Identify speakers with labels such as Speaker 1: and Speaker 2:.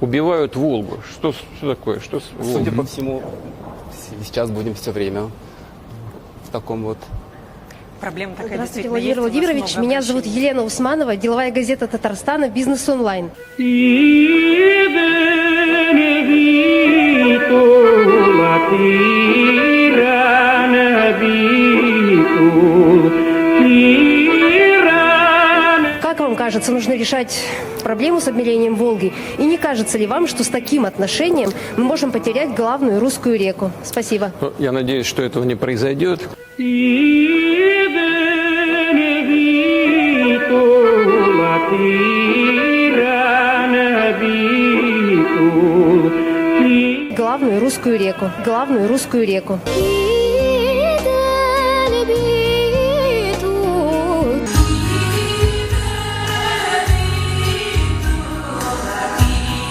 Speaker 1: убивают Волгу. Что такое? Что с Волгой?
Speaker 2: Судя по всему, сейчас будем все время в таком вот.
Speaker 3: Проблема такая.
Speaker 4: Здравствуйте, Владимир Владимирович. Меня зовут Елена Усманова, деловая газета Татарстана «Бизнес онлайн». Как вам кажется, нужно решать проблему с обмелением Волги? И не кажется ли вам, что с таким отношением мы можем потерять главную русскую реку? Спасибо.
Speaker 1: Я надеюсь, что этого не произойдет.
Speaker 4: Главную русскую реку. Главную русскую реку.